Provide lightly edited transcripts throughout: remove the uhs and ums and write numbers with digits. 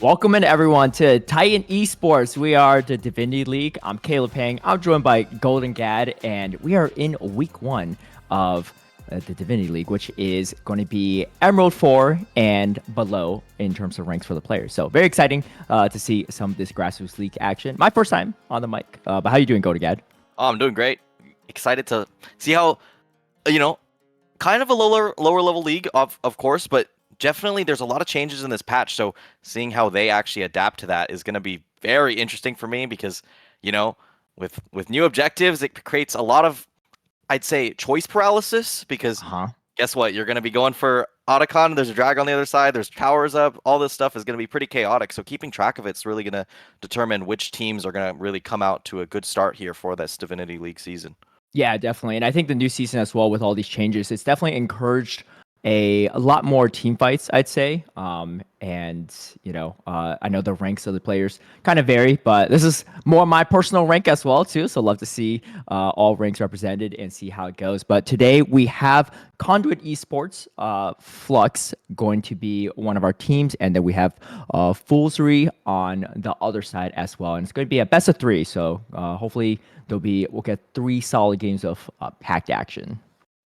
Welcome in everyone to Titan Esports. We are the Divinity League. I'm Caleb Pang. I'm joined by Golden Gad, and we are in week one of the Divinity League, which is going to be Emerald 4 and below in terms of ranks for the players. So very exciting to see some of this grassroots league action. My first time on the mic, but how you doing, Golden Gad? Oh, I'm doing great. Excited to see how, you know, kind of a lower level league, of course, but definitely there's a lot of changes in this patch. So seeing how they actually adapt to that is going to be very interesting for me because, you know, with new objectives, it creates a lot of, I'd say, choice paralysis because guess what? You're going to be going for Otacon. There's a drag on the other side. There's towers up. All this stuff is going to be pretty chaotic. So keeping track of it's really going to determine which teams are going to really come out to a good start here for this Divinity League season. Yeah, definitely. And I think the new season as well with all these changes, it's definitely encouraged a lot more team fights, I'd say. I know the ranks of the players kind of vary, but this is more my personal rank as well too. So love to see all ranks represented and see how it goes. But today we have Conduit Esports, Flux going to be one of our teams, and then we have Foolzry on the other side as well. And it's going to be a best of three. So hopefully we'll get 3 solid games of packed action.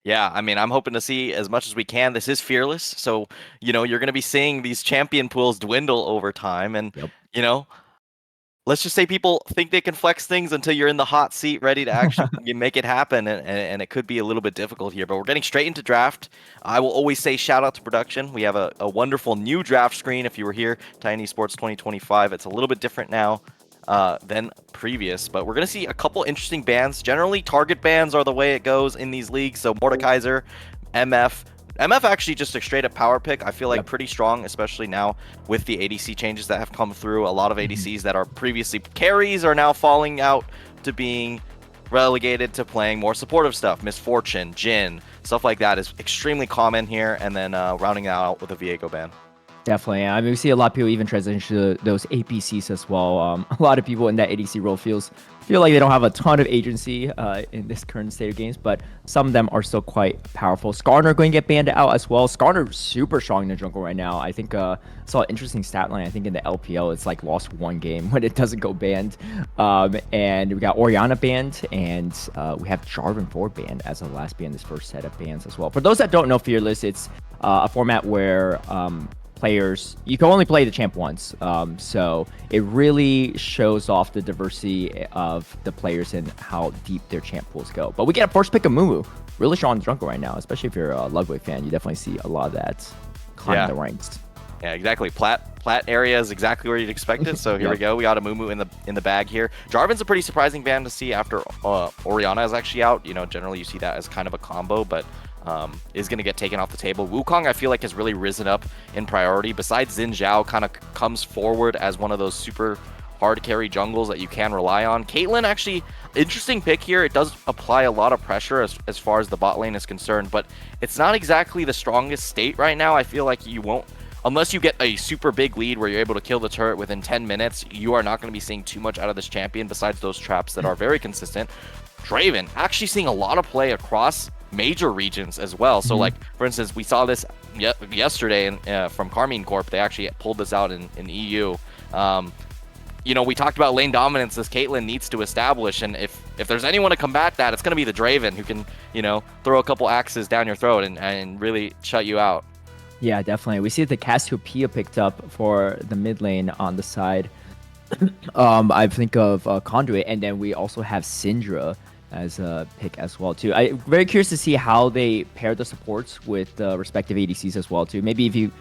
Yeah, I mean, I'm hoping to see as much as we can. This is Fearless, so, you're going to be seeing these champion pools dwindle over time. And, you know, let's just say people think they can flex things until you're in the hot seat ready to actually make it happen. And it could be a little bit difficult here, but we're getting straight into draft. I will always say shout out to production. We have a wonderful new draft screen. If you were here, Titan Esports 2025, it's a little bit different now than previous, but we're going to see a couple interesting bans. Generally, target bans are the way it goes in these leagues. So Mordekaiser, MF actually just a straight up power pick. I feel like pretty strong, especially now with the ADC changes that have come through. A lot of ADCs that are previously carries are now falling out to being relegated to playing more supportive stuff. Misfortune, Jin, stuff like that is extremely common here. And then rounding out with a Viego ban. Definitely. I mean, we see a lot of people even transition to those APCs as well. A lot of people in that ADC role feel like they don't have a ton of agency in this current state of games, but some of them are still quite powerful. Skarner going to get banned out as well. Skarner super strong in the jungle right now. I think saw an interesting stat line. I think in the LPL, it's like lost 1 game when it doesn't go banned. And we got Orianna banned, and we have Jarvan 4 banned as the last ban this first set of bans as well. For those that don't know Fearless, it's a format where players, you can only play the champ once, so it really shows off the diversity of the players and how deep their champ pools go. But we get a first pick of Mumu, really strong in the jungle right now, especially if you're a Ludwig fan. You definitely see a lot of that climbing the ranks. Yeah, exactly. Plat area is exactly where you'd expect it. So here we go. We got a Mumu in the bag here. Jarvan's a pretty surprising ban to see after Orianna is actually out. Generally you see that as kind of a combo, but is going to get taken off the table. Wukong, I feel like, has really risen up in priority. Besides, Xin Zhao kind of comes forward as one of those super hard carry jungles that you can rely on. Caitlyn, actually, interesting pick here. It does apply a lot of pressure as far as the bot lane is concerned, but it's not exactly the strongest state right now. I feel like you won't, unless you get a super big lead where you're able to kill the turret within 10 minutes, you are not going to be seeing too much out of this champion besides those traps that are very consistent. Draven, actually seeing a lot of play across major regions as well. So like, for instance, we saw this yesterday from Carmine Corp. They actually pulled this out in EU. We talked about lane dominance this Caitlyn needs to establish, and if there's anyone to combat that, it's going to be the Draven, who can, throw a couple axes down your throat and really shut you out. Yeah, definitely. We see the Cassiopeia picked up for the mid lane on the side. I think of Conduit, and then we also have Syndra as a pick as well too. I'm very curious to see how they pair the supports with the respective ADCs as well too. Maybe if you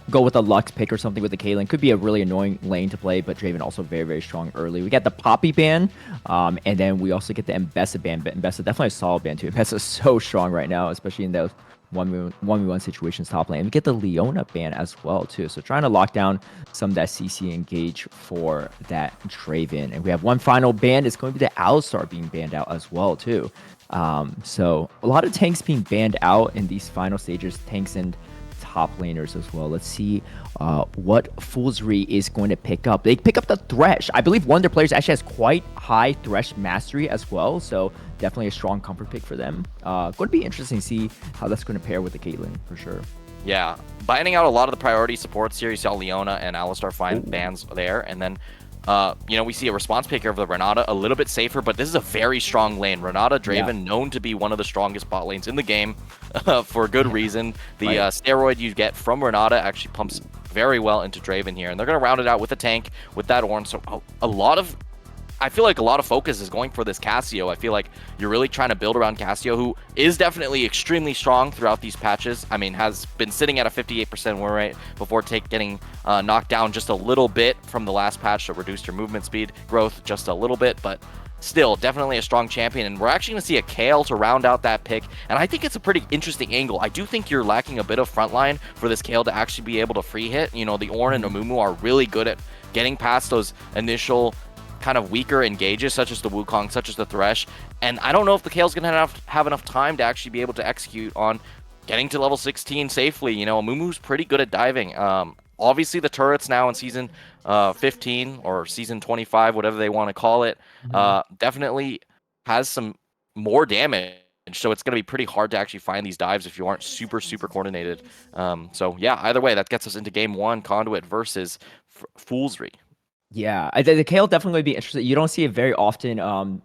go with a Lux pick or something with the Caitlyn, could be a really annoying lane to play, but Draven also very, very strong early. We got the Poppy ban, and then we also get the Mbessa ban, but Mbessa definitely a solid ban too. Mbessa is so strong right now, especially in those 1v1 situations top lane. We get the Leona ban as well too, so trying to lock down some of that CC engage for that Draven. And we have one final ban. It's going to be the Alistar being banned out as well too. So a lot of tanks being banned out in these final stages, tanks and top laners as well. Let's see what Foolzry is going to pick up. They pick up the Thresh. I believe one of their players actually has quite high Thresh mastery as well, so definitely a strong comfort pick for them. Going to be interesting to see how that's going to pair with the Caitlyn for sure. Yeah, binding out a lot of the priority supports here. You saw Leona and Alistar find Ooh. bans there, and then we see a response picker of the Renata, a little bit safer, but this is a very strong lane. Renata Yeah. Draven, known to be one of the strongest bot lanes in the game, for good Yeah. reason. The Right. steroid you get from Renata actually pumps very well into Draven here, and they're going to round it out with a tank with that Ornn. So a lot of I feel like a lot of focus is going for this Cassio. I feel like you're really trying to build around Cassio, who is definitely extremely strong throughout these patches. I mean, has been sitting at a 58% win rate before getting knocked down just a little bit from the last patch, so reduced your movement speed growth just a little bit, but still definitely a strong champion. And we're actually going to see a Kale to round out that pick, and I think it's a pretty interesting angle. I do think you're lacking a bit of frontline for this Kale to actually be able to free hit. The Ornn and Amumu are really good at getting past those initial kind of weaker engages, such as the Wukong, such as the Thresh, and I don't know if the Kale's gonna have enough time to actually be able to execute on getting to level 16 safely. Amumu's pretty good at diving. Obviously the turrets now in season 15 or season 25, whatever they want to call it, Mhm. definitely has some more damage. So it's going to be pretty hard to actually find these dives if you aren't super, super coordinated. So yeah, either way, that gets us into game one, Conduit versus Foolzry. Yeah, the Kale definitely would be interesting. You don't see it very often.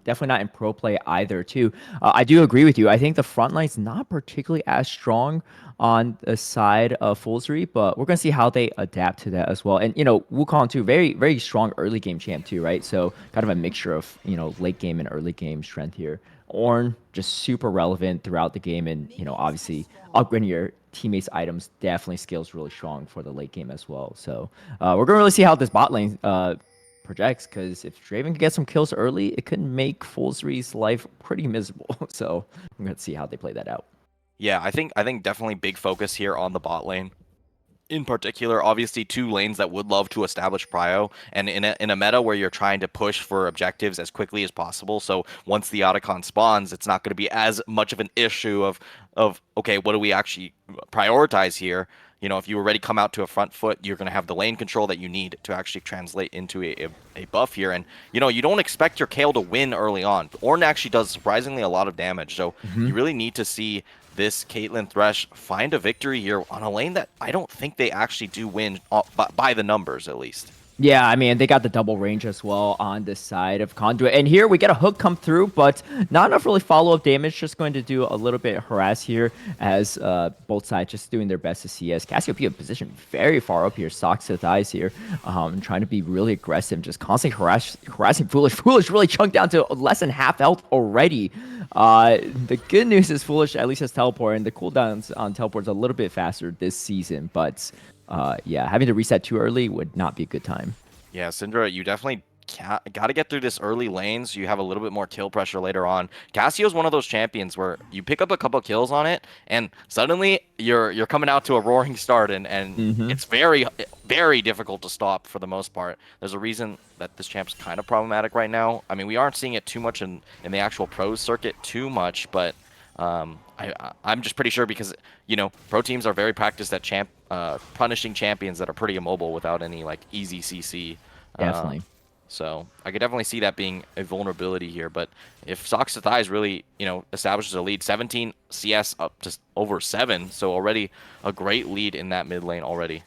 Definitely not in pro play either. Too, I do agree with you. I think the front line's not particularly as strong on the side of Foolzry, but we're gonna see how they adapt to that as well. And Wukong too, very very strong early game champ too, right? So kind of a mixture of late game and early game strength here. Ornn just super relevant throughout the game, and obviously upgrading your teammates' items definitely scales really strong for the late game as well. So we're gonna really see how this bot lane projects, because if Draven can get some kills early, it could make Foolzry's life pretty miserable. So we're gonna see how they play that out. Yeah, I think definitely big focus here on the bot lane. In particular, obviously two lanes that would love to establish prio, and in a meta where you're trying to push for objectives as quickly as possible. So once the Otacon spawns, it's not going to be as much of an issue of okay, what do we actually prioritize here? If you already come out to a front foot, you're going to have the lane control that you need to actually translate into a buff here. And you don't expect your Kale to win early on. Ornn actually does surprisingly a lot of damage, so you really need to see this Caitlyn Thresh find a victory here on a lane that I don't think they actually do win by the numbers, at least. Yeah, I mean, they got the double range as well on this side of Conduit. And here we get a hook come through, but not enough really follow-up damage. Just going to do a little bit of harass here as both sides just doing their best to CS. Cassiopeia position very far up here, socks to thighs here, trying to be really aggressive, just constantly harassing Foolish. Foolish really chunked down to less than half health already. The good news is Foolish at least has teleport, and the cooldowns on teleport's a little bit faster this season, but yeah, having to reset too early would not be a good time. Yeah, Syndra, you definitely got to get through this early lane so you have a little bit more kill pressure later on. Cassio's one of those champions where you pick up a couple kills on it, and suddenly you're coming out to a roaring start, and Hmm. it's very, very difficult to stop for the most part. There's a reason that this champ's kind of problematic right now. I mean, we aren't seeing it too much in the actual pros circuit too much, but I'm just pretty sure because pro teams are very practiced at punishing champions that are pretty immobile without any like easy CC. Uh, Definitely. so I could definitely see that being a vulnerability here. But if Socks to Thighs really establishes a lead, 17 CS up to over 7, so already a great lead in that mid lane already.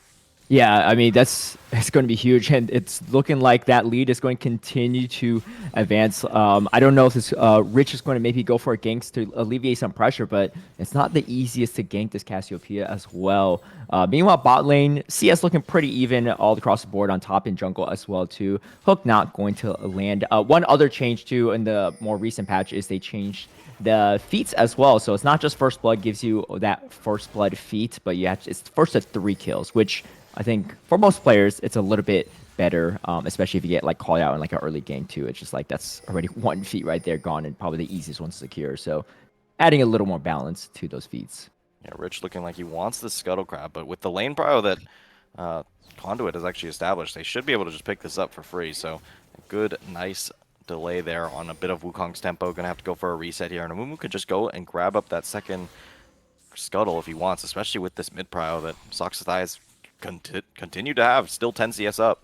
Yeah, I mean it's going to be huge, and it's looking like that lead is going to continue to advance. I don't know if this Rich is going to maybe go for a ganks to alleviate some pressure, but it's not the easiest to gank this Cassiopeia as well. Meanwhile, bot lane CS looking pretty even all across the board on top and jungle as well too. Hook not going to land. One other change too in the more recent patch is they changed the feats as well. So it's not just first blood gives you that first blood feat, but it's first to 3 kills, which I think for most players it's a little bit better, especially if you get like called out in like an early game too. It's just like that's already 1 feat right there gone, and probably the easiest one to secure. So adding a little more balance to those feats. Yeah, Rich looking like he wants the Scuttle Crab, but with the lane prio that Conduit has actually established, they should be able to just pick this up for free. So a good, nice delay there on a bit of Wukong's tempo. Gonna have to go for a reset here, and Amumu could just go and grab up that second Scuttle if he wants, especially with this mid prio that Sox Thighs continue to have, still 10 CS up.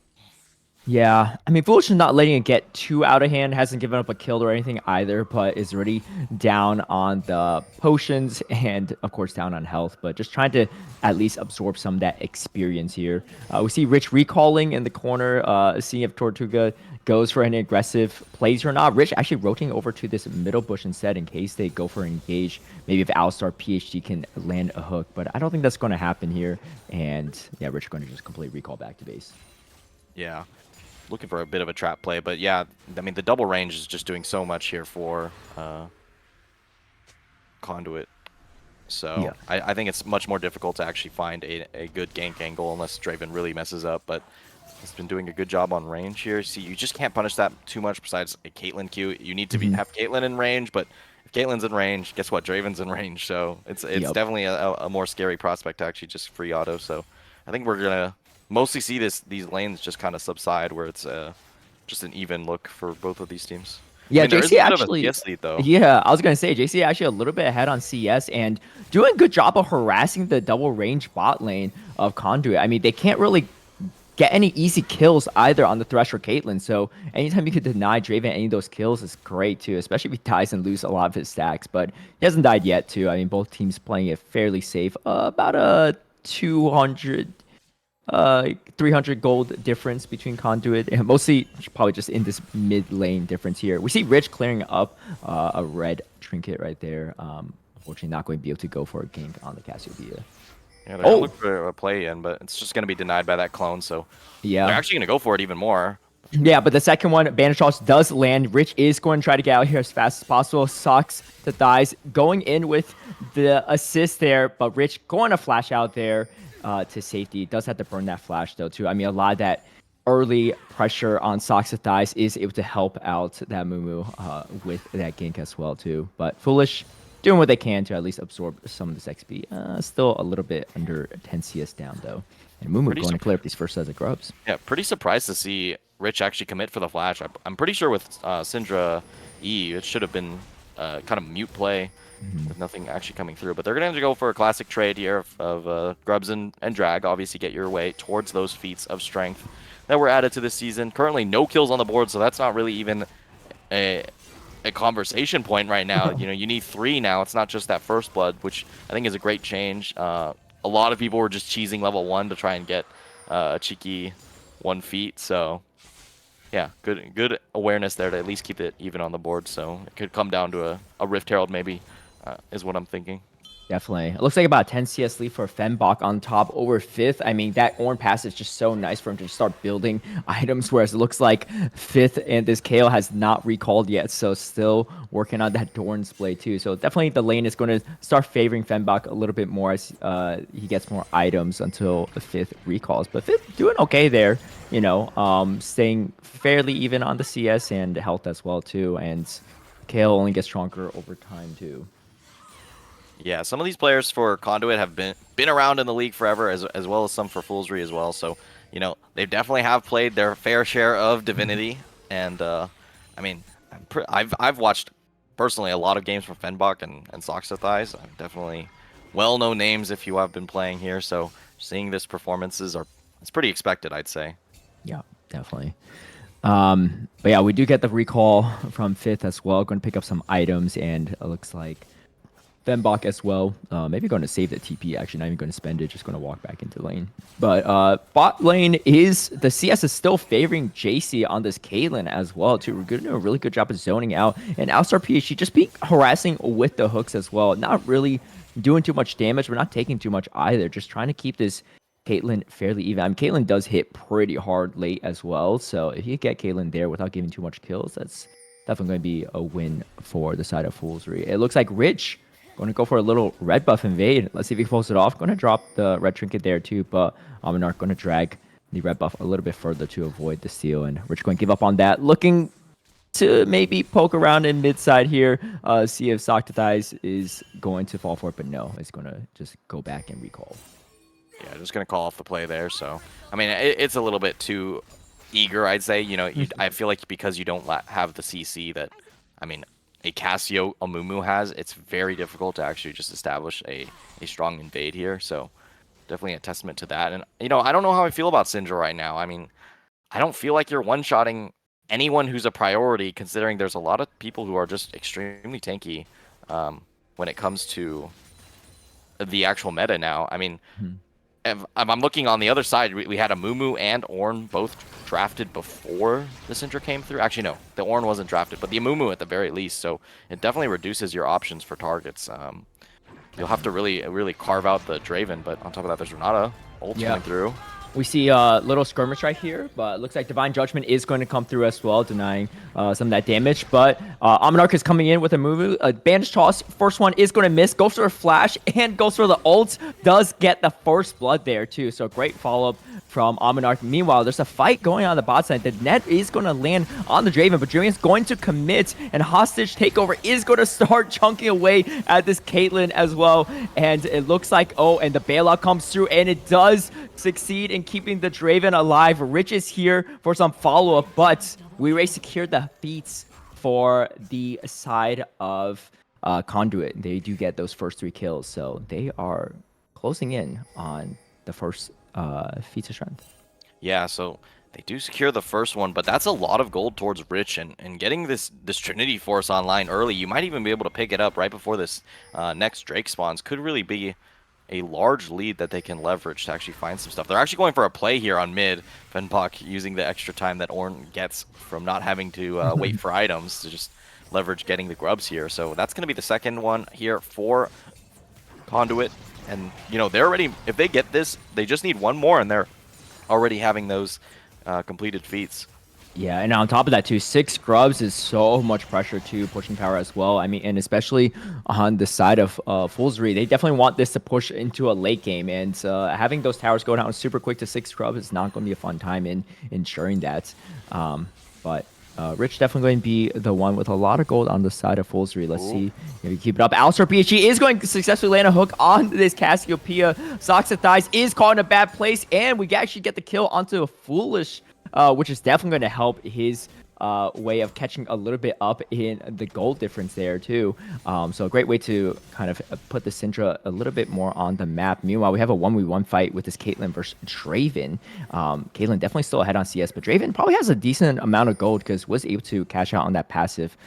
Yeah, I mean, Foolish is not letting it get too out of hand. Hasn't given up a kill or anything either, but is already down on the potions and, of course, down on health. But just trying to at least absorb some of that experience here. We see Rich recalling in the corner, seeing if Tortuga goes for any aggressive plays or not. Rich actually rotating over to this middle bush instead in case they go for an engage. Maybe if Alistar PhD can land a hook, but I don't think that's going to happen here. And yeah, Rich going to just completely recall back to base. Yeah. Looking for a bit of a trap play, but yeah, I mean, the double range is just doing so much here for Conduit. So Yeah. I think it's much more difficult to actually find a good gank angle unless Draven really messes up, but he's been doing a good job on range here. See, you just can't punish that too much besides a Caitlyn Q. You need to have Caitlyn in range, but if Caitlyn's in range, guess what? Draven's in range, so it's Yep. definitely a more scary prospect to actually just free auto. So I think we're gonna mostly see these lanes just kind of subside where it's just an even look for both of these teams. I Yeah, mean, there is JC a bit of a actually. CS lead though. Yeah, I was gonna say JC actually a little bit ahead on CS and doing a good job of harassing the double range bot lane of Conduit. I mean, they can't really get any easy kills either on the Thresh or Caitlyn. So anytime you could deny Draven any of those kills is great too, especially if he dies and lose a lot of his stacks. But he hasn't died yet too. I mean, both teams playing it fairly safe. About a 200 300 gold difference between Conduit and mostly probably just in this mid lane difference here. We see Rich clearing up a red trinket right there. Unfortunately, not going to be able to go for a gank on the Cassiopeia. Yeah, they're gonna Oh, look for a play in, but it's just gonna be denied by that clone. So they're yeah. actually gonna go for it even more. Yeah, but the second one, Bandage Toss does land. Rich is going to try to get out here as fast as possible. Sucks to thighs. Going in with the assist there, but Rich going to flash out there to safety. Does have to burn that flash, though, too. I mean, a lot of that early pressure on Socks to thighs is able to help out that Mumu with that gank as well, too. But Foolish doing what they can to at least absorb some of this XP. Still a little bit under 10 CS down, though. And Mumu Pretty going to clear up these first sets of grubs. Yeah, pretty surprised to see Rich actually commit for the flash. I'm pretty sure with Syndra E, it should have been kind of mute play with nothing actually coming through. But they're going to go for a classic trade here of grubs and drag. Obviously, get your way towards those feats of strength that were added to this season. Currently, no kills on the board, so that's not really even a conversation point right now. You know, you need 3 now. It's not just that first blood, which I think is a great change. A lot of people were just cheesing level 1 to try and get a cheeky 1 feat. So yeah, good awareness there to at least keep it even on the board. So it could come down to a Rift Herald maybe, is what I'm thinking. Definitely. It looks like about 10 CS lead for Fembok on top over 5th. I mean, that Ornn pass is just so nice for him to start building items, whereas it looks like 5th and this KO has not recalled yet, so still working on that Dorn's Blade too. So definitely the lane is going to start favoring Fembok a little bit more as he gets more items until the 5th recalls. But 5th doing okay there, you know, staying fairly even on the CS and health as well too. And KO only gets stronger over time too. Yeah, some of these players for Conduit have been around in the league forever, as well as some for Foolzry as well. So, you know, they definitely have played their fair share of Divinity. And I mean, I've watched personally a lot of games from Fenbach and Soxathais. I'm definitely well-known names if you have been playing here. So seeing this performances it's pretty expected, I'd say. Yeah, definitely. But yeah, we do get the recall from 5th as well. Going to pick up some items, and it looks like Fembok as well. Maybe going to save the TP, actually. Not even going to spend it. Just going to walk back into lane. But bot lane is... The CS is still favoring JC on this Caitlyn as well, too. We're doing a really good job of zoning out. And Alistar PhD just being harassing with the hooks as well. Not really doing too much damage, but not taking too much either. Just trying to keep this Caitlyn fairly even. I mean, Caitlyn does hit pretty hard late as well. So if you get Caitlyn there without giving too much kills, that's definitely going to be a win for the side of Foolzry. It looks like Rich going to go for a little red buff invade. Let's see if he pulls it off. Going to drop the red trinket there too, but Aminar going to drag the red buff a little bit further to avoid the steal. And Rich going to give up on that. Looking to maybe poke around in mid side here. See if Soctathais is going to fall for it, but no, it's going to just go back and recall. Yeah, just going to call off the play there. So, I mean, it's a little bit too eager, I'd say. You know, I feel like because you don't have the CC that, I mean, a Cassio Amumu has, it's very difficult to actually just establish a strong invade here. So definitely a testament to that. And, you know, I don't know how I feel about Syndra right now. I mean, I don't feel like you're one-shotting anyone who's a priority, considering there's a lot of people who are just extremely tanky when it comes to the actual meta now. I mean, Hmm. if I'm looking on the other side, we had a Mumu and Ornn both drafted before the Syndra came through. Actually, no, the Ornn wasn't drafted, but the Mumu at the very least. So it definitely reduces your options for targets. You'll have to really carve out the Draven, but on top of that, there's Renata ult Yeah. coming through. We see a little skirmish right here, but it looks like Divine Judgment is going to come through as well, denying some of that damage. But Amonarch is coming in with a move. Bandage toss. First one is going to miss. Goes for a flash and goes for the ult. Does get the first blood there, too. So great follow-up from Amonarch. Meanwhile, there's a fight going on the bot side. The net is going to land on the Draven, but Draven's going to commit, and hostage takeover is going to start chunking away at this Caitlyn as well. And it looks like, oh, and the bailout comes through, and it does succeed in keeping the Draven alive. Rich is here for some follow-up, but we secured the feats for the side of Conduit. They do get those first 3 kills, so they are closing in on the first feats of strength. Yeah, so they do secure the first one, but that's a lot of gold towards Rich, and getting this Trinity Force online early, you might even be able to pick it up right before this next Drake spawns. Could really be a large lead that they can leverage to actually find some stuff. They're actually going for a play here on mid. Fenbach using the extra time that Ornn gets from not having to wait for items to just leverage getting the grubs here. So that's going to be the second one here for Conduit. And, you know, they're already, if they get this, they just need one more, and they're already having those completed feats. Yeah, and on top of that too, 6 grubs is so much pressure to pushing power as well. I mean, and especially on the side of Foolzry, they definitely want this to push into a late game, and having those towers go down super quick to 6 grubs is not going to be a fun time in ensuring that. But Rich definitely going to be the one with a lot of gold on the side of Foolzry. Let's see if you keep it up. Alistar PhD is going to successfully land a hook on this Cassiopeia. Socks of Thighs is caught in a bad place, and we actually get the kill onto a Foolish, which is definitely going to help his way of catching a little bit up in the gold difference there too. So a great way to kind of put the Syndra a little bit more on the map. Meanwhile, we have a 1v1 fight with this Caitlyn versus Draven. Caitlyn definitely still ahead on CS, but Draven probably has a decent amount of gold because was able to cash out on that passive,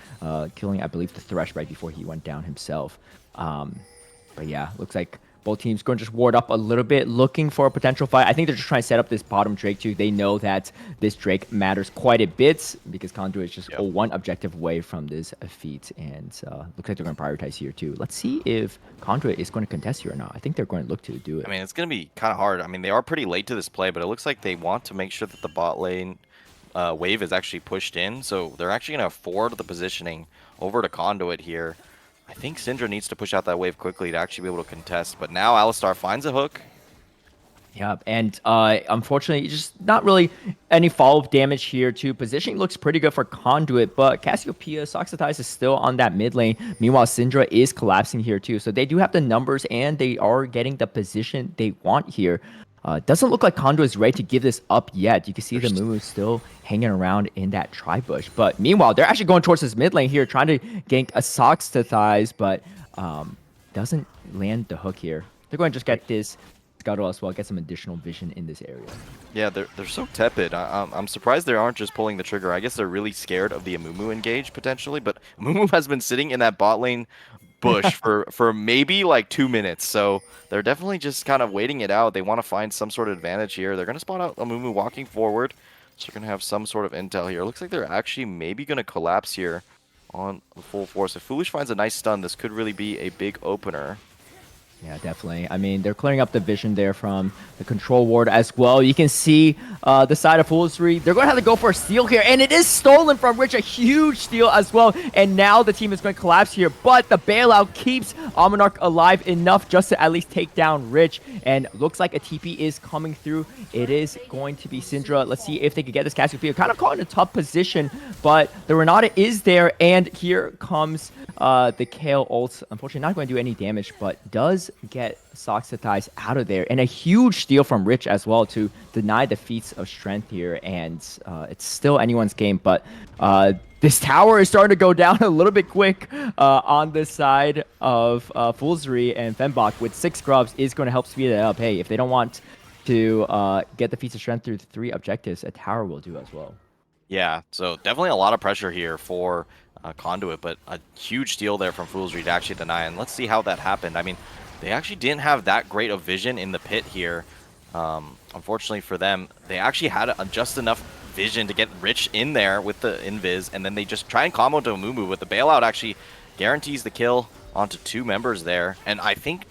killing, I believe, the Thresh right before he went down himself. But yeah, looks like both teams going to just ward up a little bit, looking for a potential fight. I think they're just trying to set up this bottom Drake too. They know that this Drake matters quite a bit because Conduit is just one objective away from this feat. And looks like they're going to prioritize here too. Let's see if Conduit is going to contest here or not. I think they're going to look to do it. I mean, it's going to be kind of hard. I mean, they are pretty late to this play, but it looks like they want to make sure that the bot lane wave is actually pushed in. So they're actually going to forward the positioning over to Conduit here. I think Syndra needs to push out that wave quickly to actually be able to contest. But now Alistar finds a hook. Yeah, and unfortunately, just not really any follow-up damage here too. Positioning looks pretty good for Conduit, but Cassiopeia, Soxatize is still on that mid lane. Meanwhile, Syndra is collapsing here too. So they do have the numbers, and they are getting the position they want here. Doesn't look like Conduit is ready to give this up yet. You can see the Mumu still hanging around in that tri-bush. But meanwhile, they're actually going towards this mid lane here, trying to gank a Sox to Thighs, but doesn't land the hook here. They're going to just get this Scuttle as well, get some additional vision in this area. Yeah, they're so tepid. I'm surprised they aren't just pulling the trigger. I guess they're really scared of the Amumu engage, potentially. But Amumu has been sitting in that bot lane bush for maybe like 2 minutes, so they're definitely just kind of waiting it out. They want to find some sort of advantage here. They're going to spot out Amumu walking forward, so they're going to have some sort of intel here. It looks like they're actually maybe going to collapse here on the full force. If Foolish finds a nice stun, this could really be a big opener. Yeah, definitely. I mean, they're clearing up the vision there from the control ward as well. You can see the side of Foolzry. They're going to have to go for a steal here, and it is stolen from Rich, a huge steal as well. And now the team is going to collapse here, but the bailout keeps Amonarch alive enough just to at least take down Rich. And looks like a TP is coming through. It is going to be Syndra. Let's see if they can get this Cassiopeia. Kind of caught in a tough position, but the Renata is there, and here comes the Kale ult. Unfortunately, not going to do any damage, but does get Soxatize out of there. And a huge steal from Rich as well to deny the feats of strength here. And it's still anyone's game, but this tower is starting to go down a little bit quick on this side of Foolzry, and Fenbach with 6 grubs is going to help speed it up. Hey, if they don't want to get the feats of strength through 3 objectives. A tower will do as well. Yeah, so definitely a lot of pressure here for Conduit, but a huge steal there from Foolzry to actually deny. And let's see how that happened. I mean, they actually didn't have that great of vision in the pit here. Unfortunately for them, they actually had just enough vision to get Rich in there with the invis, and then they just try and combo to Mumu, but the bailout actually guarantees the kill onto 2 members there. And I think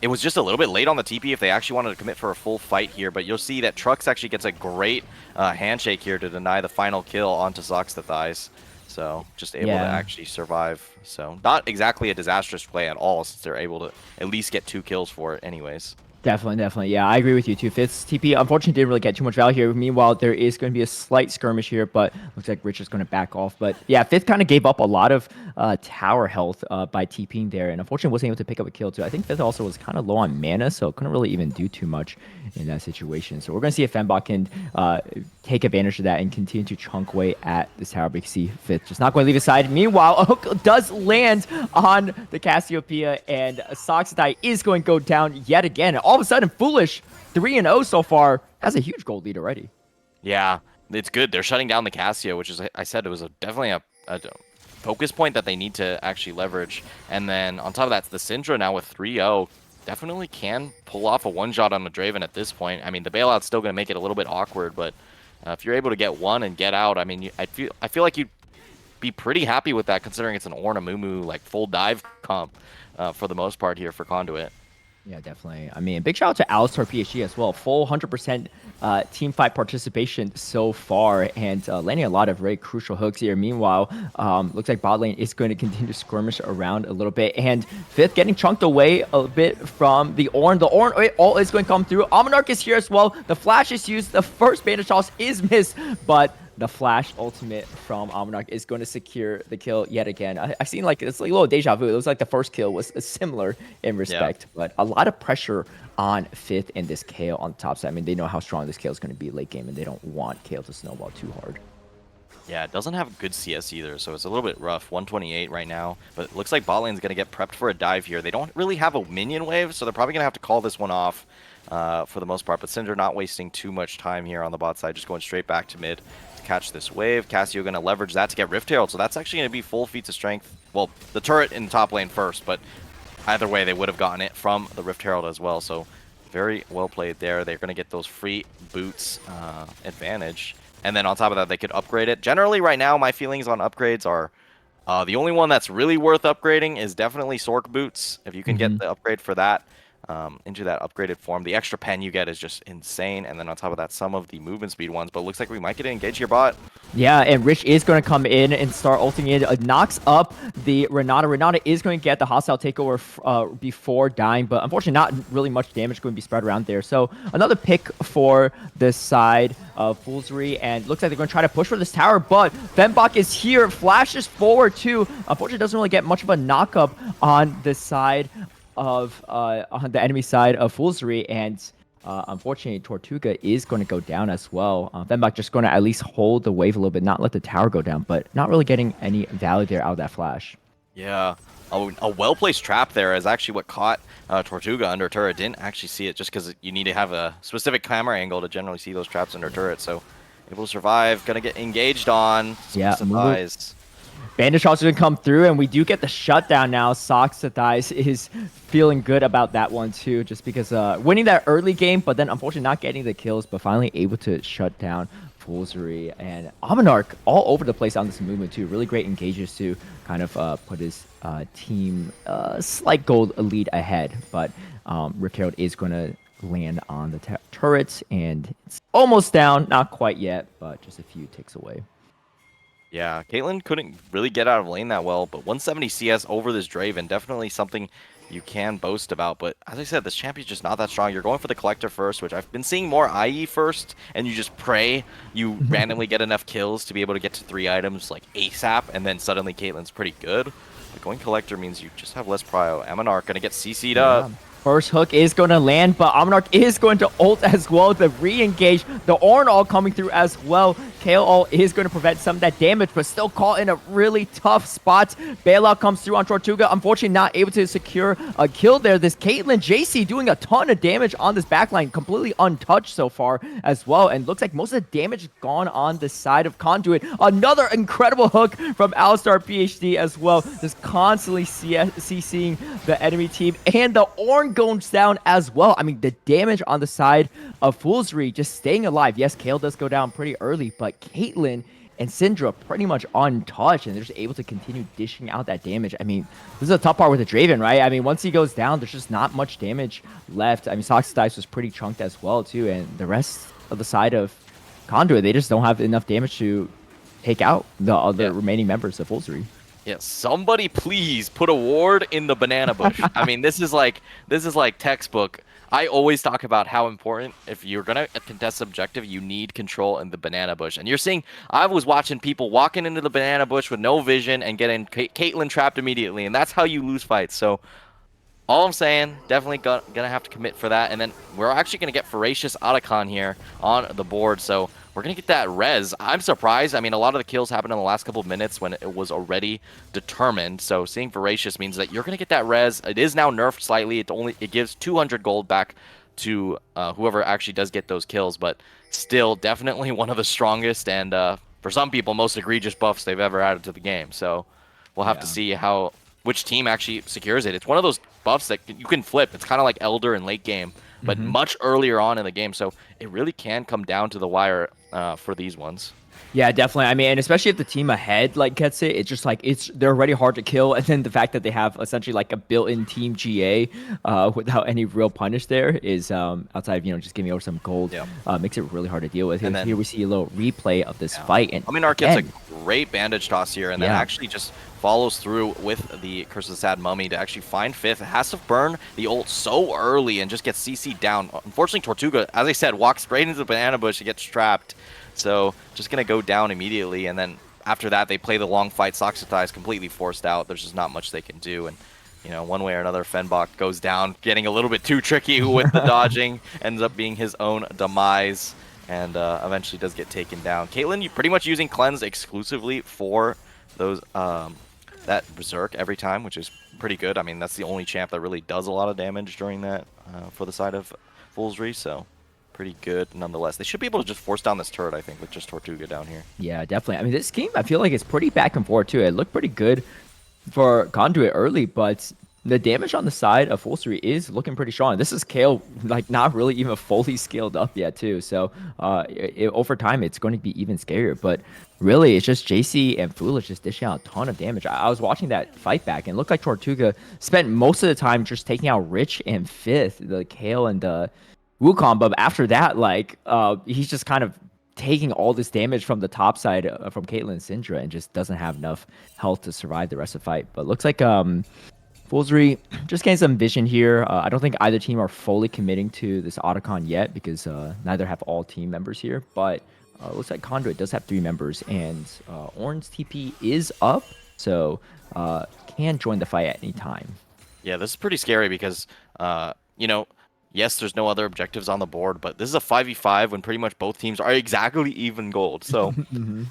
it was just a little bit late on the TP if they actually wanted to commit for a full fight here, but you'll see that Trux actually gets a great handshake here to deny the final kill onto Socks the Thighs. So just able to actually survive. So not exactly a disastrous play at all, since they're able to at least get 2 kills for it anyways. Definitely. Yeah, I agree with you too. Fifth's TP, unfortunately, didn't really get too much value here. Meanwhile, there is going to be a slight skirmish here, but looks like Rich is going to back off. But yeah, Fifth kind of gave up a lot of tower health by TPing there, and unfortunately wasn't able to pick up a kill too. I think Fifth also was kind of low on mana, so couldn't really even do too much in that situation. So we're going to see if Fembot can take advantage of that and continue to chunk away at this tower. But you see Fifth just not going to leave his side. Meanwhile, a hook does land on the Cassiopeia, and Soxodai is going to go down yet again. And all of a sudden, Foolish 3-0 so far has a huge gold lead already. Yeah, it's good. They're shutting down the Cassio, which is, I said, it was definitely a focus point that they need to actually leverage. And then on top of that, the Syndra now with 3-0 definitely can pull off a one-shot on the Draven at this point. I mean, the bailout's still going to make it a little bit awkward, but if you're able to get one and get out, I mean, I feel like you'd be pretty happy with that, considering it's an Ornn Mumu like full dive comp for the most part here for Conduit. Yeah, definitely. I mean, big shout out to Alistar PSG as well. Full 100% team fight participation so far, and landing a lot of very crucial hooks here. Meanwhile, looks like bot lane is going to continue to skirmish around a little bit, and Fifth getting chunked away a bit from the Ornn. The Ornn all is going to come through. Almanarch is here as well. The flash is used. The first bandage toss is missed, but the flash ultimate from Almanarch is going to secure the kill yet again. I've seen like it's like a little deja vu. It looks like the first kill was similar in respect, but a lot of pressure on Fifth and this Kayle on the top side. I mean, they know how strong this Kayle is going to be late game, and they don't want Kayle to snowball too hard. Yeah, it doesn't have good CS either, so it's a little bit rough. 128 right now, but it looks like bot lane's going to get prepped for a dive here. They don't really have a minion wave, so they're probably going to have to call this one off for the most part. But Syndra not wasting too much time here on the bot side, just going straight back to mid to catch this wave. Cassio going to leverage that to get Rift Herald, so that's actually going to be full feats of strength. Well, the turret in the top lane first, but either way, they would have gotten it from the Rift Herald as well, so very well played there. They're going to get those free boots advantage. And then on top of that, they could upgrade it. Generally, right now, my feelings on upgrades are the only one that's really worth upgrading is definitely Sork Boots. If you can get the upgrade for that into that upgraded form, the extra pen you get is just insane. And then on top of that, some of the movement speed ones. But it looks like we might get an engage here bot. Yeah, and Rich is going to come in and start ulting it. Knocks up the Renata. Renata is going to get the hostile takeover before dying, but unfortunately not really much damage going to be spread around there. So another pick for this side of Foolzry, and looks like they're going to try to push for this tower, but Fembot is here, flashes forward too. Unfortunately doesn't really get much of a knock-up on the side of on the enemy side of Foolzry, and unfortunately Tortuga is going to go down as well. Fembot just going to at least hold the wave a little bit, not let the tower go down, but not really getting any value there out of that flash. Yeah, a well-placed trap there is actually what caught Tortuga under turret. Didn't actually see it just because you need to have a specific camera angle to generally see those traps under turret. So able to survive, gonna get engaged on. Yeah, surprise. Bandage also going to come through, and we do get the shutdown now. Socks the Thighs is feeling good about that one too, just because winning that early game, but then unfortunately not getting the kills, but finally able to shut down Foolzry. And Almanarch all over the place on this movement too. Really great engages to kind of put his team slight gold lead ahead, but Rift Herald is going to land on the turrets, and it's almost down. Not quite yet, but just a few ticks away. Yeah, Caitlyn couldn't really get out of lane that well, but 170 CS over this Draven, definitely something you can boast about. But as I said, this champion's just not that strong. You're going for the Collector first, which I've been seeing more IE first, and you just pray you randomly get enough kills to be able to get to 3 items like ASAP, and then suddenly Caitlyn's pretty good. But going Collector means you just have less prio. Ammonarch gonna get CC'd up. First hook is going to land, but Almanarch is going to ult as well to re-engage. The Ornn all coming through as well Kale All is going to prevent some of that damage, but still caught in a really tough spot. Bailout comes through on Tortuga. Unfortunately, not able to secure a kill there. This Caitlyn JC doing a ton of damage on this backline, completely untouched so far as well. And looks like most of the damage gone on the side of Conduit. Another incredible hook from Alistar PhD as well. Just constantly CCing the enemy team. And the Ornn goes down as well. I mean, the damage on the side of Foolzry just staying alive. Yes, Kale does go down pretty early, but Caitlyn and Syndra pretty much untouched, and they're just able to continue dishing out that damage. I mean, this is a tough part with the Draven, right? I mean, once he goes down, there's just not much damage left. I mean, Sox Dice was pretty chunked as well, too, and the rest of the side of Conduit, they just don't have enough damage to take out the other remaining members of Foolzry. Yeah, somebody please put a ward in the banana bush. I mean, this is like textbook. I always talk about how important, if you're going to contest objective, you need control in the banana bush. And you're seeing, I was watching people walking into the banana bush with no vision and getting Caitlyn trapped immediately. And that's how you lose fights. So all I'm saying, definitely gonna have to commit for that. And then we're actually going to get Voracious Otacon here on the board. So we're going to get that res. I'm surprised. I mean, a lot of the kills happened in the last couple of minutes when it was already determined. So seeing Voracious means that you're going to get that res. It is now nerfed slightly. It gives 200 gold back to whoever actually does get those kills. But still, definitely one of the strongest and, for some people, most egregious buffs they've ever added to the game. So we'll have to see which team actually secures it. It's one of those buffs that you can flip. It's kind of like Elder in late game, but much earlier on in the game. So it really can come down to the wire for these ones. Yeah, definitely. I mean, and especially if the team ahead gets it, it's just like they're already hard to kill, and then the fact that they have essentially like a built-in team GA without any real punish there is outside of just giving over some gold makes it really hard to deal with. And then here we see a little replay of this fight, and I mean, Arc gets a great bandage toss here, and then actually just follows through with the Curse of the Sad Mummy to actually find fifth. It has to burn the ult so early and just gets CC'd down. Unfortunately, Tortuga, as I said, walks straight into the banana bush and gets trapped. So just going to go down immediately, and then after that, they play the long fight. Soxatai is completely forced out. There's just not much they can do, and one way or another, Fenbach goes down, getting a little bit too tricky with the dodging, ends up being his own demise, and eventually does get taken down. Caitlyn, you pretty much using Cleanse exclusively for those that Berserk every time, which is pretty good. I mean, that's the only champ that really does a lot of damage during that for the side of Foolzry, so pretty good nonetheless. They should be able to just force down this turret, I think, with just Tortuga down here. Yeah, definitely. I mean, this game, I feel like it's pretty back and forth, too. It looked pretty good for Conduit early, but the damage on the side of Foolzry is looking pretty strong. This is Kale, like, not really even fully scaled up yet, too. So over time, it's going to be even scarier. But really, it's just JC and Foolish just dishing out a ton of damage. I was watching that fight back, and it looked like Tortuga spent most of the time just taking out Rich and Fifth, the Kale and the Wukong. But after that, like, he's just kind of taking all this damage from the top side from Caitlyn and Syndra and just doesn't have enough health to survive the rest of the fight. But looks like Foolzry just getting some vision here. I don't think either team are fully committing to this Otacon yet because neither have all team members here. But looks like Conduit does have 3 members, and Ornn's TP is up, so can join the fight at any time. Yeah, this is pretty scary because, yes, there's no other objectives on the board, but this is a 5v5 when pretty much both teams are exactly even gold. So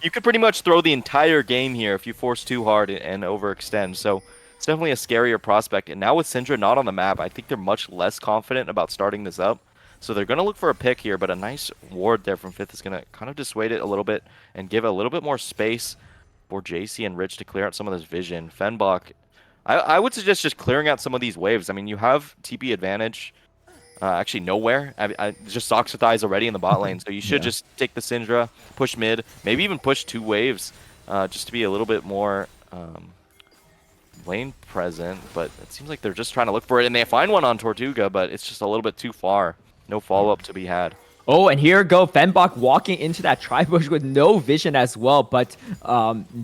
you could pretty much throw the entire game here if you force too hard and overextend. So it's definitely a scarier prospect. And now with Syndra not on the map, I think they're much less confident about starting this up. So they're going to look for a pick here, but a nice ward there from Fifth is going to kind of dissuade it a little bit and give a little bit more space for JC and Rich to clear out some of this vision. Fenbach, I would suggest just clearing out some of these waves. I mean, you have TP advantage. Actually, nowhere. Just Soxatai already in the bot lane, so you should just take the Syndra, push mid, maybe even push 2 waves, just to be a little bit more lane present. But it seems like they're just trying to look for it, and they find one on Tortuga, but it's just a little bit too far. No follow-up to be had. Oh, and here go Fenbach walking into that tri-bush with no vision as well, but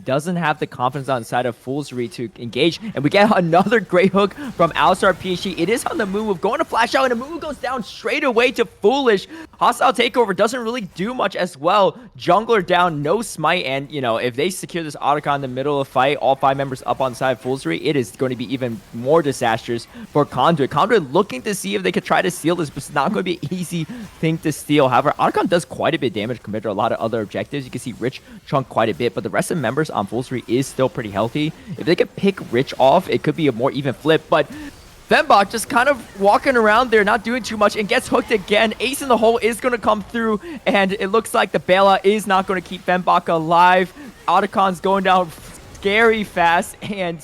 doesn't have the confidence on the side of Foolzry to engage. And we get another great hook from Alistar PhD. It is on the move, going to flash out, and the move goes down straight away to Foolish. Hostile Takeover doesn't really do much as well. Jungler down, no smite, and, you know, if they secure this Otacon in the middle of the fight, all 5 members up on the side of Foolzry, it is going to be even more disastrous for Conduit. Conduit looking to see if they could try to steal this, but it's not going to be an easy thing to steal. However, Otacon does quite a bit of damage compared to a lot of other objectives. You can see Rich chunk quite a bit, but the rest of the members on Foolzry is still pretty healthy. If they could pick Rich off, it could be a more even flip, but Fembok just kind of walking around there, not doing too much, and gets hooked again. Ace in the hole is going to come through, and it looks like the bailout is not going to keep Fembok alive. Otacon's going down scary fast, and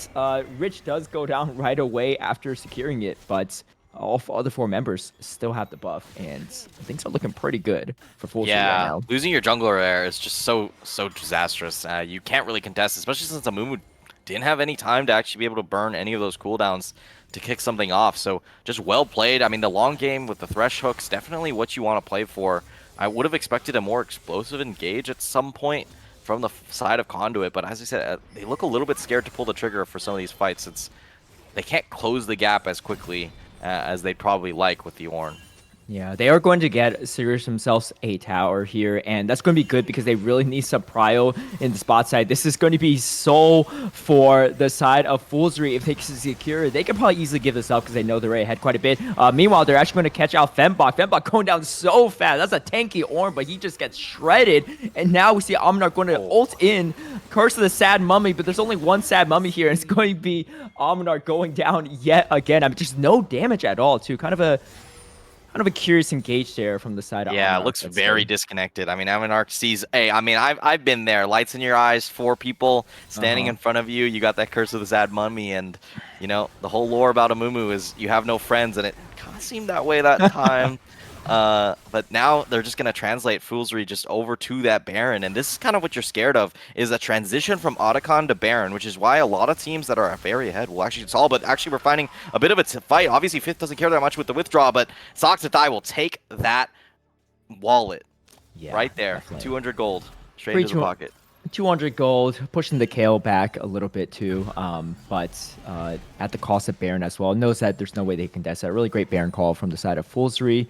Rich does go down right away after securing it, but all other 4 members still have the buff, and things are looking pretty good for Foolzry right now. Losing your jungler there is just so disastrous. You can't really contest, especially since Amumu didn't have any time to actually be able to burn any of those cooldowns to kick something off. So just well played. I mean, the long game with the Thresh hooks, definitely what you want to play for. I would have expected a more explosive engage at some point from the side of Conduit, but as I said, they look a little bit scared to pull the trigger for some of these fights. They can't close the gap as quickly as they'd probably like with the Ornn. Yeah, they are going to secure themselves a tower here, and that's going to be good because they really need some prio in the spot side. This is going to be so for the side of Foolzry. If they can secure it, they can probably easily give this up because they know they're ahead quite a bit. Meanwhile, they're actually going to catch out Fembok. Fembok going down so fast. That's a tanky Ornn, but he just gets shredded. And now we see Amnar going to ult in Curse of the Sad Mummy, but there's only one Sad Mummy here, and it's going to be Amnar going down yet again. I mean, just no damage at all, too. Kind of a curious engage there from the side of Yeah, Amonarch. it looks very disconnected. I mean, Amonarch sees, hey, I mean, I've been there. Lights in your eyes, 4 people standing in front of you. You got that Curse of the Sad Mummy, and, you know, the whole lore about Amumu is you have no friends, and it kind of seemed that way that time. But now they're just going to translate Foolzry just over to that Baron, and this is kind of what you're scared of, is a transition from Otacon to Baron, which is why a lot of teams that are very ahead will actually solve, but actually we're finding a bit of a fight. Obviously, Fifth doesn't care that much with the withdraw, but Soxathai will take that wallet right there. Definitely. 200 gold straight into the pocket. 200 gold, pushing the KO back a little bit too, but at the cost of Baron as well. Knows that there's no way they can contest that. Really great Baron call from the side of Foolzry.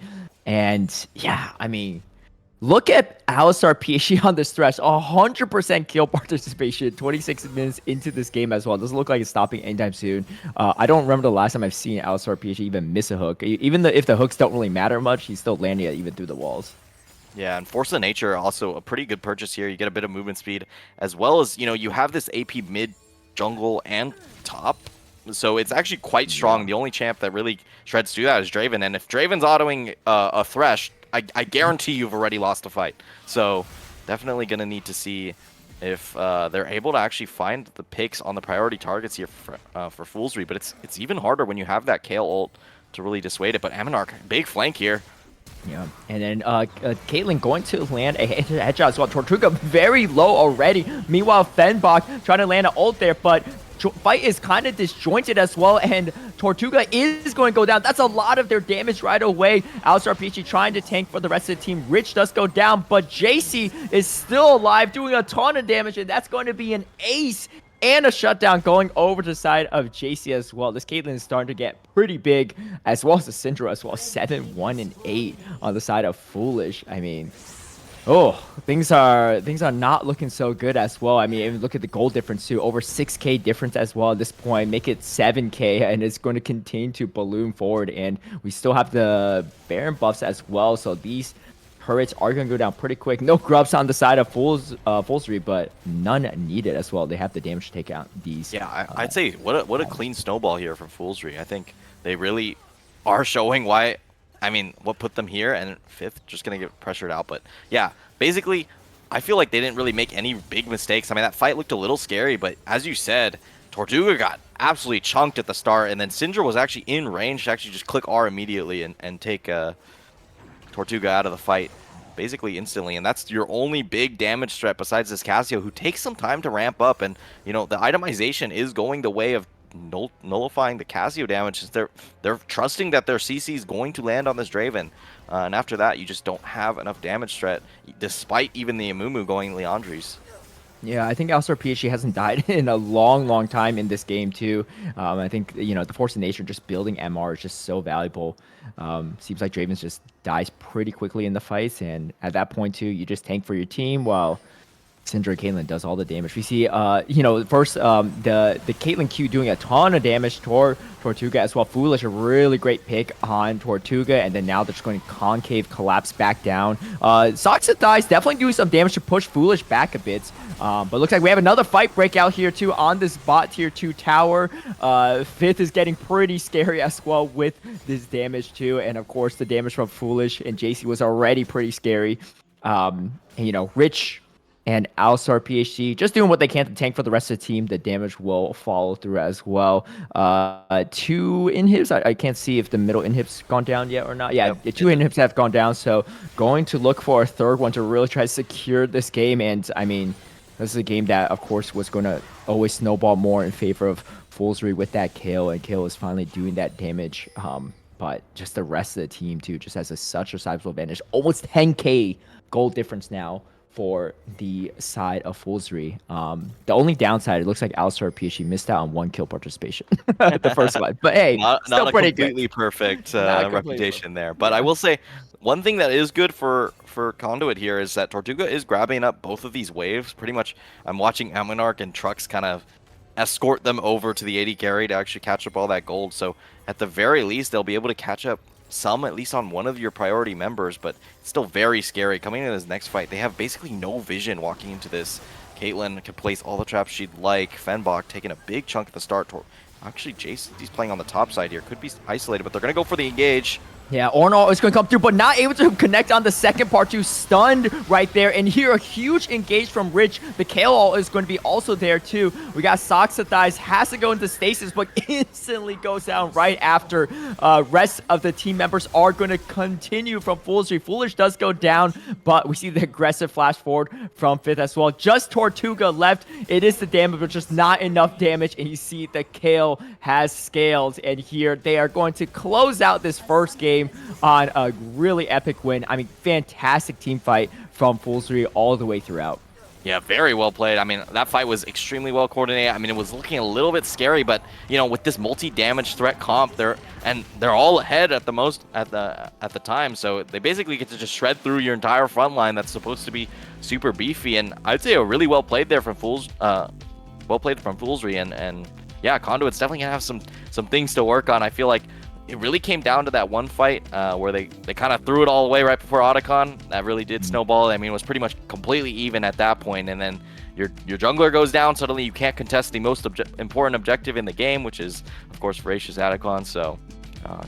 And yeah, I mean, look at Alistar PSG on this Thresh. 100% kill participation, 26 minutes into this game as well. Doesn't look like it's stopping anytime soon. I don't remember the last time I've seen Alistar PSG even miss a hook. Even if the hooks don't really matter much, he's still landing it even through the walls. Yeah, and Force of Nature also a pretty good purchase here. You get a bit of movement speed, as well as, you know, you have this AP mid, jungle, and top. So it's actually quite strong. The only champ that really shreds through that is Draven. And if Draven's autoing a Thresh, I guarantee you've already lost a fight. So definitely going to need to see if they're able to actually find the picks on the priority targets here for Foolzry. But it's even harder when you have that Kayle ult to really dissuade it. But Amonarch, big flank here. Yeah, and then Caitlyn going to land a headshot as well. Tortuga very low already. Meanwhile, Fembok trying to land an ult there, but fight is kind of disjointed as well, and Tortuga is going to go down. That's a lot of their damage right away. Alistar PSG trying to tank for the rest of the team. Rich does go down, but JC is still alive, doing a ton of damage, and that's going to be an ace and a shutdown going over to the side of JC as well. This Caitlyn is starting to get pretty big, as well as the Syndra as well. 7, 1, and 8 on the side of Foolish. I mean, things are not looking so good as well. I mean, even look at the gold difference too. Over 6K difference as well at this point. Make it 7K, and it's going to continue to balloon forward. And we still have the Baron buffs as well. So these turrets are going to go down pretty quick. No grubs on the side of Foolzry, but none needed as well. They have the damage to take out these. Yeah, I'd say what a clean snowball here from Foolzry. I think they really are showing why. I mean, what put them here, and Fifth just going to get pressured out. But yeah, basically, I feel like they didn't really make any big mistakes. I mean, that fight looked a little scary, but as you said, Tortuga got absolutely chunked at the start, and then Syndra was actually in range to actually just click R immediately and take Tortuga out of the fight basically instantly. And that's your only big damage threat besides this Cassio, who takes some time to ramp up. And, you know, the itemization is going the way of nullifying the Cassio damage. They're trusting that their CC is going to land on this Draven, and after that you just don't have enough damage threat, despite even the Amumu going Leandries. Yeah, I think Alistar PhD hasn't died in a long, long time in this game too. I think the Force of Nature just building MR is just so valuable. Seems like Dravens just dies pretty quickly in the fights, and at that point too, you just tank for your team while Syndra Caitlyn does all the damage. We see, first the Caitlyn Q doing a ton of damage toward Tortuga as well. Foolish, a really great pick on Tortuga, and then now they're just going concave collapse back down. Soxa dies, definitely doing some damage to push Foolish back a bit. But looks like we have another fight breakout here too on this bot tier 2 tower. Fifth is getting pretty scary as well with this damage too, and of course the damage from Foolish and JC was already pretty scary. Rich and Alistar PhD just doing what they can to tank for the rest of the team. The damage will follow through as well. Two inhibs. I can't see if the middle inhibs gone down yet or not. Yeah, Yep. the two inhibs have gone down. So going to look for a third one to really try to secure this game. And I mean, this is a game that, of course, was going to always snowball more in favor of Foolzry with that Kale. And Kale is finally doing that damage. But just the rest of the team, too, just has such a sizable advantage. Almost 10k gold difference now for the side of Foolzry. The only downside, it looks like Alistar PhD missed out on 1 kill participation the first one. But hey, still not a pretty completely good. perfect Not completely reputation perfect. there. But I will say one thing that is good for Conduit here is that Tortuga is grabbing up both of these waves. Pretty much, I'm watching Amonarch and Trux kind of escort them over to the 80 carry to actually catch up all that gold. So at the very least, they'll be able to catch up some, at least on one of your priority members, but it's still very scary. Coming into this next fight, they have basically no vision walking into this. Caitlyn can place all the traps she'd like. Fenbach taking a big chunk at the start. Actually, Jason, he's playing on the top side here. Could be isolated, but they're going to go for the engage. Yeah, Ornal is going to come through, but not able to connect on the second part two. Stunned right there. And here, a huge engage from Rich. The Kale is going to be also there, too. We got Soxa Thighs, has to go into stasis, but instantly goes down right after. Rest of the team members are going to continue from Foolzry. Foolish does go down, but we see the aggressive flash forward from Fifth as well. Just Tortuga left. It is the damage, but just not enough damage. And you see the Kale has scaled. And here, they are going to close out this first game on a really epic win. I mean, fantastic team fight from Foolzry all the way throughout. Yeah, very well played. I mean, that fight was extremely well coordinated. I mean, it was looking a little bit scary, but with this multi-damage threat comp, they're all ahead at the time. So they basically get to just shred through your entire front line that's supposed to be super beefy. And I'd say a really well played there from Foolzry, and yeah, Conduit's definitely gonna have some things to work on. I feel like it really came down to that one fight where they kind of threw it all away right before Otacon. That really did snowball. I mean, it was pretty much completely even at that point, and then your jungler goes down. Suddenly, you can't contest the most important objective in the game, which is, of course, Voracious Otacon. So,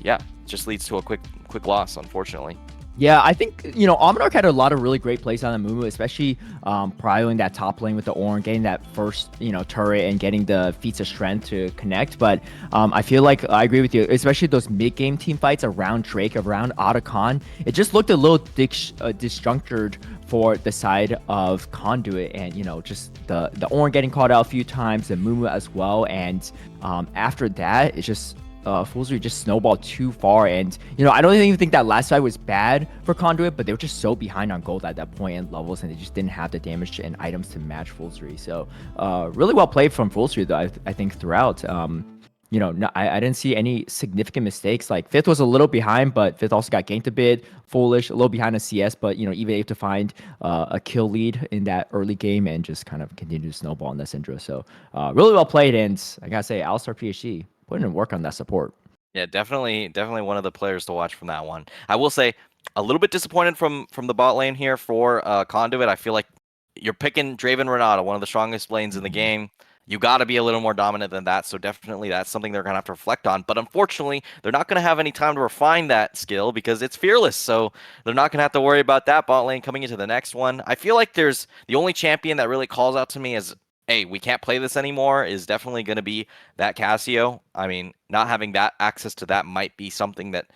yeah, it just leads to a quick loss, unfortunately. Yeah, I think, Almanarch had a lot of really great plays on the Mumu, especially prioing that top lane with the Ornn, getting that first, turret and getting the feats of strength to connect. But I feel like I agree with you, especially those mid-game team fights around Drake, around Otacon. It just looked a little disjunctured for the side of Conduit, and, just the Ornn getting called out a few times, the Mumu as well. And after that, it's just Foolzry just snowballed too far, and I don't even think that last fight was bad for Conduit, but they were just so behind on gold at that point and levels, and they just didn't have the damage and items to match Foolzry. So really well played from Foolzry, though. I think throughout. No, I didn't see any significant mistakes. Like Fifth was a little behind, but Fifth also got ganked a bit. Foolish a little behind a CS, but even able to find a kill lead in that early game and just kind of continue to snowball in the Syndra. So really well played, and I gotta say, Alistar PhD putting in work on that support. Yeah, definitely one of the players to watch from that one. I will say a little bit disappointed from the bot lane here for Conduit. I feel like you're picking Draven Renata, one of the strongest lanes in the game. You got to be a little more dominant than that, so definitely that's something they're going to have to reflect on. But unfortunately, they're not going to have any time to refine that skill because it's fearless, so they're not going to have to worry about that bot lane coming into the next one. I feel like there's the only champion that really calls out to me as, hey, we can't play this anymore, is definitely going to be that Cassio. I mean, not having that access to that might be something that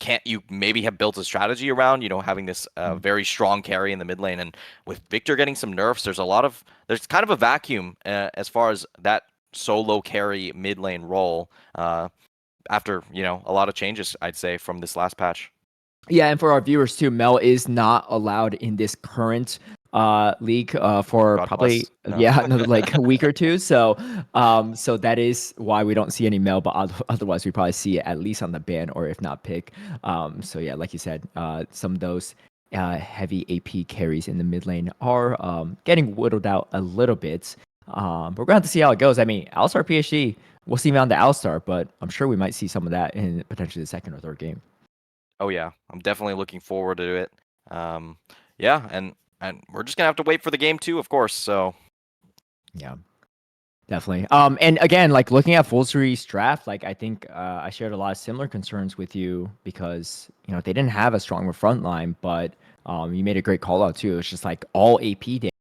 can't you maybe have built a strategy around, having this very strong carry in the mid lane. And with Victor getting some nerfs, there's kind of a vacuum as far as that solo carry mid lane role after, a lot of changes, I'd say, from this last patch. Yeah, and for our viewers too, Mel is not allowed in this current league for God probably bless. No. another like a week or two. So so that is why we don't see any mail, but otherwise we probably see it at least on the ban or if not pick. So yeah, like you said, some of those heavy AP carries in the mid lane are getting whittled out a little bit. But we're going to have to see how it goes. I mean, All-Star PhD, we'll see him on the All-Star, but I'm sure we might see some of that in potentially the second or third game. Oh yeah, I'm definitely looking forward to it. Yeah, and we're just gonna have to wait for the game too, of course. So Yeah. Definitely. And again, like looking at Foolzry's draft, like I think I shared a lot of similar concerns with you because they didn't have a stronger front line, but you made a great call out too. It's just like all AP